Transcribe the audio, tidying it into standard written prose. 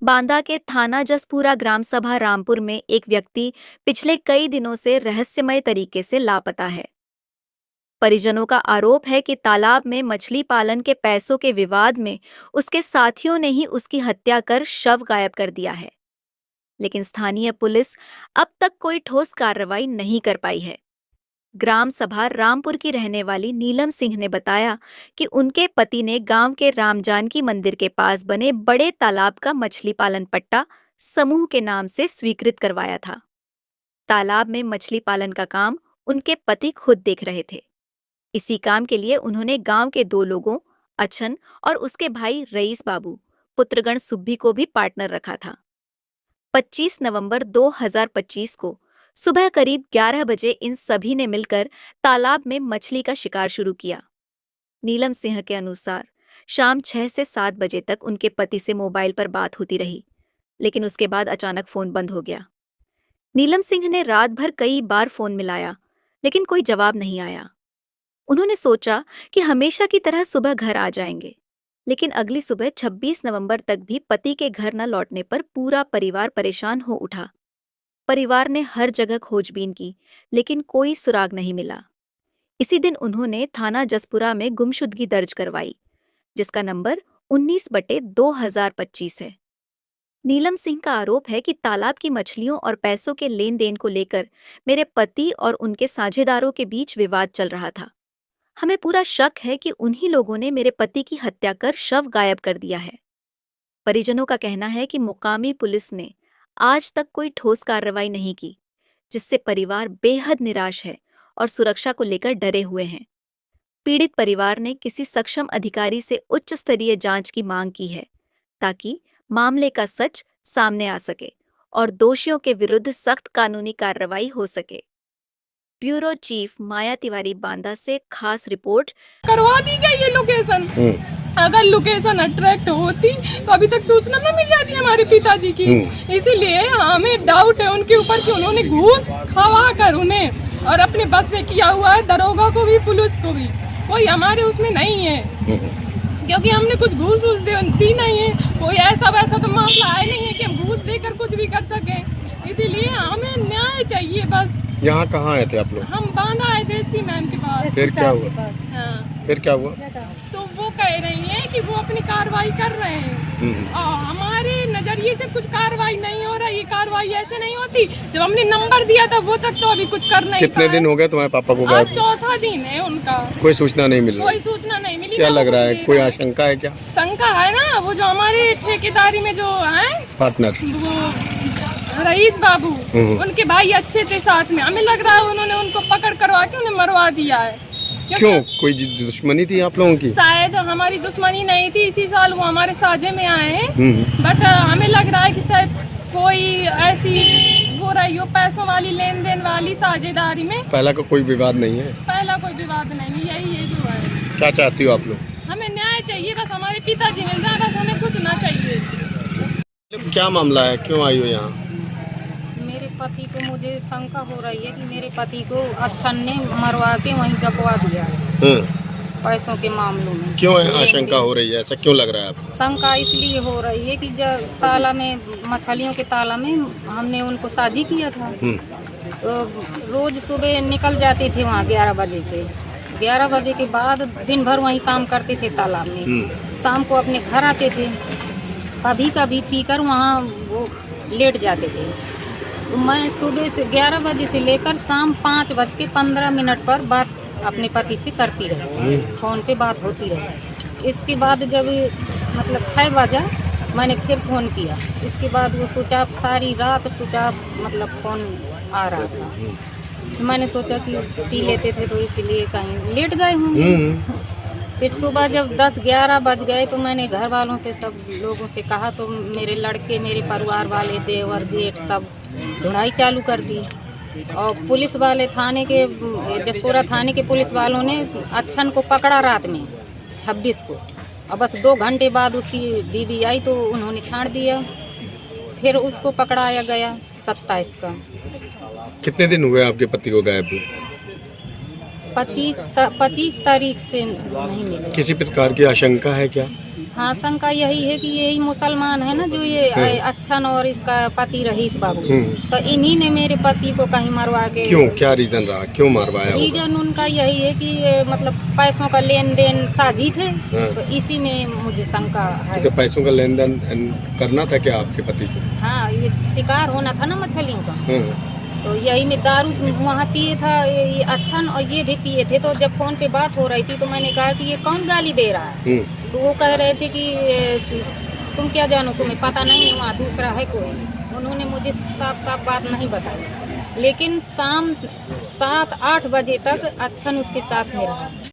बांदा के थाना जसपुरा ग्राम सभा रामपुर में एक व्यक्ति पिछले कई दिनों से रहस्यमय तरीके से लापता है। परिजनों का आरोप है कि तालाब में मछली पालन के पैसों के विवाद में उसके साथियों ने ही उसकी हत्या कर शव गायब कर दिया है। लेकिन स्थानीय पुलिस अब तक कोई ठोस कार्रवाई नहीं कर पाई है। ग्राम सभा रामपुर की रहने वाली नीलम सिंह ने बताया कि उनके पति ने गांव के रामजानकी मंदिर के पास बने बड़े तालाब का मछली पालन पट्टा समूह के नाम से स्वीकृत करवाया था। तालाब में मछली पालन का काम उनके पति खुद देख रहे थे। इसी काम के लिए उन्होंने गांव के 2 लोगों अछन और उसके भाई रईस बाबू पुत्रगण सुब्भी को भी पार्टनर रखा था। 25 नवंबर 2025 को सुबह करीब 11 बजे इन सभी ने मिलकर तालाब में मछली का शिकार शुरू किया। नीलम सिंह के अनुसार शाम 6 से 7 बजे तक उनके पति से मोबाइल पर बात होती रही, लेकिन उसके बाद अचानक फोन बंद हो गया। नीलम सिंह ने रात भर कई बार फोन मिलाया, लेकिन कोई जवाब नहीं आया। उन्होंने सोचा कि हमेशा की तरह सुबह घर आ जाएंगे, लेकिन अगली सुबह 26 नवंबर तक भी पति के घर न लौटने पर पूरा परिवार परेशान हो उठा। परिवार ने हर जगह खोजबीन की, लेकिन कोई सुराग नहीं मिला। इसी दिन उन्होंने थाना जसपुरा में गुमशुदगी दर्ज करवाई, जिसका नंबर 19/2025 है। नीलम सिंह का आरोप है कि तालाब की मछलियों और पैसों के लेन देन को लेकर मेरे पति और उनके साझेदारों के बीच विवाद चल रहा था। हमें पूरा शक है कि उन्हीं लोगों ने मेरे पति की हत्या कर शव गायब कर दिया है। परिजनों का कहना है कि मुकामी पुलिस ने आज तक कोई ठोस कार्रवाई नहीं की, जिससे परिवार बेहद निराश है और सुरक्षा को लेकर डरे हुए हैं। पीड़ित परिवार ने किसी सक्षम अधिकारी से उच्च स्तरीय जांच की मांग की है, ताकि मामले का सच सामने आ सके और दोषियों के विरुद्ध सख्त कानूनी कार्रवाई हो सके। ब्यूरो चीफ माया तिवारी, बांदा से खास रिपोर्ट। करवा दी गई ये लोकेशन। अगर लोकेशन अट्रैक्ट होती तो अभी तक सूचना न मिल जाती हमारे पिताजी की। इसीलिए हमें डाउट है उनके ऊपर कि उन्होंने घूस खवा कर उन्हें और अपने बस में किया हुआ है। दरोगा को भी पुलिस को भी कोई हमारे उसमें नहीं है, क्योंकि हमने कुछ घूस दी नहीं है। कोई ऐसा वैसा तो मामला आया नहीं है कि हम घूस देकर कुछ भी कर सकें। इसीलिए हमें न्याय चाहिए बस। यहाँ कहाँ आए थे आप लोग? हम बांदा आए थे एसपी मैम के पास। फिर क्या हुआ? हाँ। फिर क्या हुआ? तो वो कह रही हैं कि वो अपनी कार्रवाई कर रहे हैं और हमारे नजरिए से कुछ कार्रवाई नहीं हो रहा। ये कार्रवाई ऐसे नहीं होती। जब हमने नंबर दिया था वो तक तो अभी कुछ कर नहीं। कितने दिन हो गए तुम्हारे पापा को? आज चौथा दिन है उनका। कोई सूचना नहीं मिली? कोई सूचना नहीं मिली। क्या लग रहा है? कोई आशंका है क्या? शंका है ना, वो जो हमारे ठेकेदारी में जो है पार्टनर, वो रईस बाबू, उनके भाई अच्छे थे साथ में। हमें लग रहा है उन्होंने उनको पकड़ करवा के उन्हें मरवा दिया है। क्यों? कोई दुश्मनी थी आप लोगों की? शायद हमारी दुश्मनी नहीं थी। इसी साल वो हमारे साझे में आए हैं, बट हमें लग रहा है कि शायद कोई ऐसी हो रही हो पैसों वाली लेन देन वाली साझेदारी में। पहला का कोई विवाद नहीं है? पहला कोई विवाद नहीं है, यही है जो है। क्या चाहती हो आप लोग? हमें न्याय चाहिए बस। हमारे पिताजी मिल जाए बस, हमें कुछ ना चाहिए। क्या मामला है? क्यों आई हो यहाँ? मेरे पति को, मुझे शंका हो रही है कि मेरे पति को अच्छन ने मरवा के वहीं दबवा दिया है पैसों के मामलों में। क्यों आशंका हो रही है? ऐसा क्यों लग रहा है आपको? शंका इसलिए हो रही है कि जब ताला में, मछलियों के ताला में हमने उनको साझी किया था, तो रोज सुबह निकल जाते थे वहाँ 11 बजे से। 11 बजे के बाद दिन भर वहीं काम करते थे तालाब में। शाम को अपने घर आते थे, कभी कभी पीकर वहाँ वो लेट जाते थे। तो मैं सुबह से 11 बजे से लेकर शाम 5:15 पर बात अपने पति से करती रही। फ़ोन पे बात होती रही। इसके बाद जब मतलब 6 बजा मैंने फिर फ़ोन किया। इसके बाद वो स्विच ऑफ, सारी रात स्विच ऑफ, मतलब फ़ोन आ रहा था। तो मैंने सोचा कि पी लेते थे तो इसलिए कहीं लेट गए होंगे। फिर सुबह जब 10-11 बज गए तो मैंने घर वालों से, सब लोगों से कहा, तो मेरे लड़के, मेरे परिवार वाले, देवर जेठ सब ढूंढाई चालू कर दी। और पुलिस वाले थाने के, जसपुरा थाने के पुलिस वालों ने अच्छन को पकड़ा रात में 26 को, और बस 2 घंटे बाद उसकी बीवी आई तो उन्होंने छाड़ दिया। फिर उसको पकड़ाया गया 27 का। कितने दिन हुए आपके पति को गायब हुए? 25 तारीख से नहीं मिले। किसी प्रकार की आशंका है क्या? हाँ, शंका यही है कि यही मुसलमान है ना, जो ये अच्छन और इसका पति रहीस बाबू, तो इन्हीं ने मेरे पति को कहीं मरवा के। क्यों, क्या रीजन रहा, क्यों मारवाया होगा? रीजन उनका यही है कि मतलब पैसों का लेन देन साझी थे, तो इसी में मुझे शंका है। ठीक है, पैसों का लेन देन करना था क्या आपके पति को? हाँ, ये शिकार होना था ना मछलियों का, तो यही में दारू वहाँ पिए था ये अच्छन, और ये भी पिए थे। तो जब फोन पे बात हो रही थी तो मैंने कहा कि ये कौन गाली दे रहा है, तो वो कह रहे थे कि तुम क्या जानो, तुम्हें पता नहीं है वहाँ दूसरा है कोई। उन्होंने मुझे साफ साफ बात नहीं बताई, लेकिन शाम 7-8 बजे तक अच्छन उसके साथ में रहा।